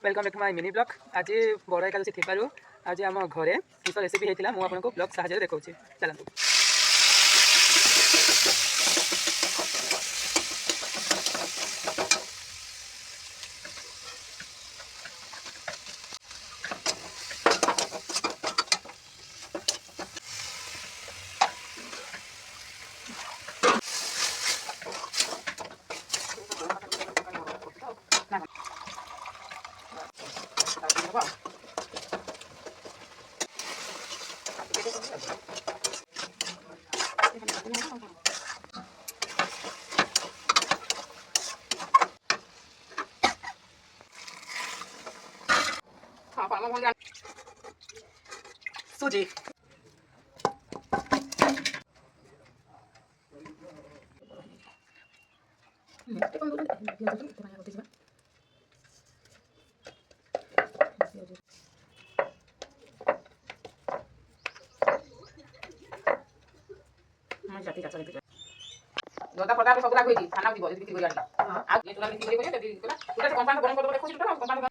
Welcome back to my mini blog. आज बड़ एकादशी थी आज आम घरे किस रेसिपी होता मुझे आपको ब्लॉग साहाଯ୍य देखा चलतु। सूजी जोता पड़ता है सब रख हुई थी खाना भी बहुत किसी को जानता हां आज ये चुला किसी को ये जल्दी चुला पूरा कंपाउंड गरम कर दो खुशी तो कंपाउंड